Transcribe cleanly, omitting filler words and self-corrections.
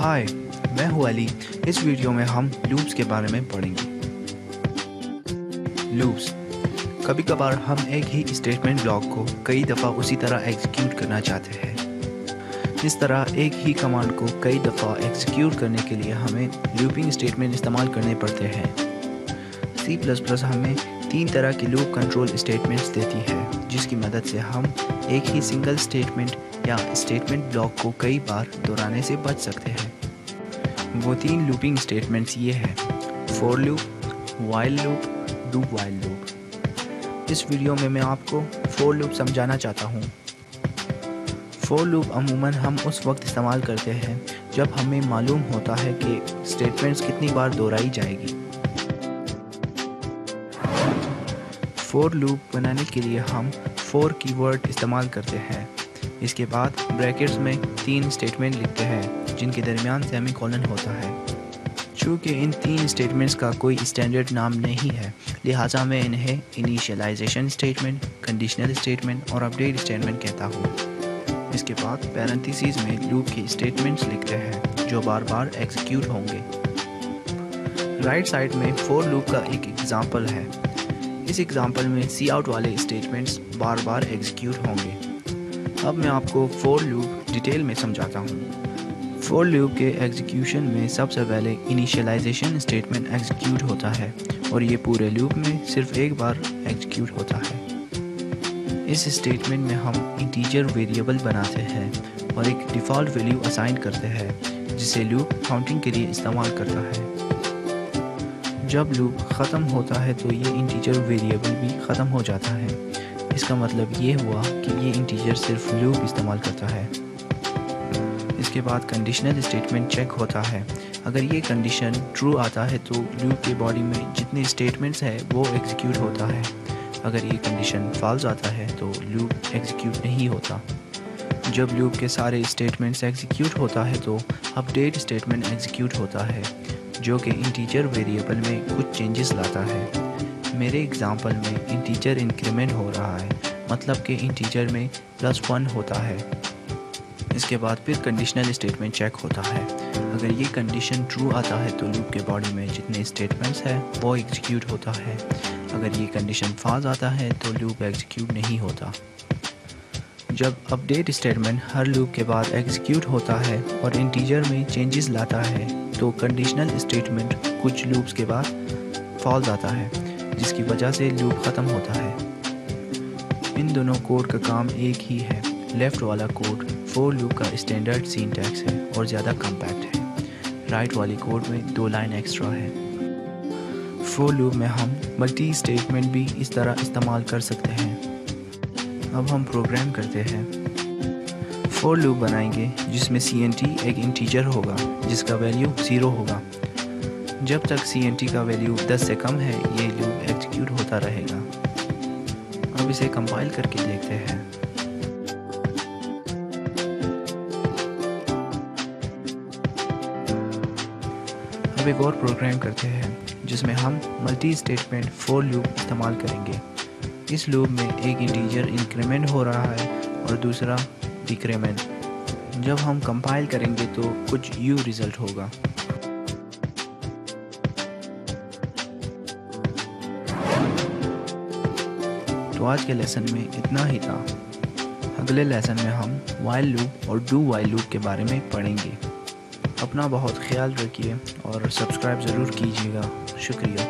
हाय, मैं हूँ अली। इस वीडियो में हम लूप्स के बारे में पढ़ेंगे। लूप्स, कभी कभार हम एक ही स्टेटमेंट ब्लॉक को कई दफ़ा उसी तरह एग्जीक्यूट करना चाहते हैं। इस तरह एक ही कमांड को कई दफ़ा एग्जीक्यूट करने के लिए हमें लूपिंग स्टेटमेंट इस्तेमाल करने पड़ते हैं। C++ हमें 3 तरह की लूप कंट्रोल स्टेटमेंट्स देती है, जिसकी मदद से हम एक ही सिंगल स्टेटमेंट या स्टेटमेंट ब्लॉक को कई बार दोहराने से बच सकते हैं। वो 3 लूपिंग स्टेटमेंट्स ये हैं: for loop, while loop, do while loop. इस वीडियो में मैं आपको फॉर लूप समझाना चाहता हूँ। फॉर लूप अमूमन हम उस वक्त इस्तेमाल करते हैं जब हमें मालूम होता है कि स्टेटमेंट्स कितनी बार दोहराई जाएगी। फॉर लूप बनाने के लिए हम फॉर कीवर्ड इस्तेमाल करते हैं। इसके बाद ब्रैकेट्स में 3 स्टेटमेंट लिखते हैं जिनके दरमियान सेमीकोलन होता है। चूँकि इन 3 स्टेटमेंट्स का कोई स्टैंडर्ड नाम नहीं है, लिहाजा मैं इन्हें इनिशियलाइजेशन स्टेटमेंट, कंडीशनल स्टेटमेंट और अपडेट स्टेटमेंट कहता हूँ। इसके बाद पैरेंथेसिस में लूप के स्टेटमेंट्स लिखते हैं जो बार बार एग्जीक्यूट होंगे। राइट साइड में फॉर लूप का एक एग्जाम्पल है। इस एग्जाम्पल में सी आउट वाले स्टेटमेंट्स बार बार एग्जीक्यूट होंगे। अब मैं आपको फॉर लूप डिटेल में समझाता हूँ। फॉर लूप के एग्जीक्यूशन में सबसे पहले इनिशियलाइजेशन स्टेटमेंट एग्जीक्यूट होता है और ये पूरे लूप में सिर्फ एक बार एग्जीक्यूट होता है। इस स्टेटमेंट में हम इंटीजर वेरिएबल बनाते हैं और एक डिफ़ॉल्ट वैल्यू असाइन करते हैं जिसे लूप काउंटिंग के लिए इस्तेमाल करता है। जब लूप ख़त्म होता है तो ये इंटीजर वेरिएबल भी ख़त्म हो जाता है। इसका मतलब ये हुआ कि ये इंटीजर सिर्फ लूप इस्तेमाल करता है। इसके बाद कंडीशनल स्टेटमेंट चेक होता है। अगर ये कंडीशन ट्रू आता है तो लूप के बॉडी में जितने स्टेटमेंट्स हैं वो एग्जीक्यूट होता है। अगर ये कंडीशन फॉल्स आता है तो लूप एग्जीक्यूट नहीं होता। जब लूप के सारे स्टेटमेंट्स एग्जीक्यूट होता है तो अपडेट स्टेटमेंट एग्जीक्यूट होता है, जो कि इंटीजर वेरिएबल में कुछ चेंजेस लाता है। मेरे एग्जांपल में इंटीजर इंक्रीमेंट हो रहा है, मतलब कि इंटीजर में +1 होता है। इसके बाद फिर कंडीशनल स्टेटमेंट चेक होता है। अगर ये कंडीशन ट्रू आता है तो लूप के बॉडी में जितने स्टेटमेंट्स हैं वो एग्जीक्यूट होता है। अगर ये कंडीशन फॉल्स आता है तो लूप एग्जीक्यूट नहीं होता। जब अपडेट स्टेटमेंट हर लूप के बाद एग्जीक्यूट होता है और इंटीजर में चेंजेस लाता है तो कंडीशनल स्टेटमेंट कुछ लूप्स के बाद फॉल्स आता है, जिसकी वजह से लूप ख़त्म होता है। इन दोनों कोड का काम एक ही है। लेफ़्ट वाला कोड फॉर लूप का स्टैंडर्ड सिंटैक्स है और ज़्यादा कॉम्पैक्ट है। राइट वाली कोड में 2 लाइन एक्स्ट्रा है। फॉर लूप में हम मल्टी स्टेटमेंट भी इस तरह इस्तेमाल कर सकते हैं। अब हम प्रोग्राम करते हैं। फॉर लूप बनाएंगे जिसमें CNT एक इंटीजर होगा जिसका वैल्यू 0 होगा। जब तक CNT का वैल्यू 10 से कम है ये लूप एग्जीक्यूट होता रहेगा। अब इसे कंपाइल करके देखते हैं। अब एक और प्रोग्राम करते हैं जिसमें हम मल्टी स्टेटमेंट फॉर लूप इस्तेमाल करेंगे। इस लूप में एक इंटीजर इंक्रीमेंट हो रहा है और दूसरा डिक्रीमेंट। जब हम कंपाइल करेंगे तो कुछ यू रिज़ल्ट होगा। तो आज के लेसन में इतना ही था। अगले लेसन में हम व्हाइल लूप और डू व्हाइल लूप के बारे में पढ़ेंगे। अपना बहुत ख्याल रखिए और सब्सक्राइब ज़रूर कीजिएगा। शुक्रिया।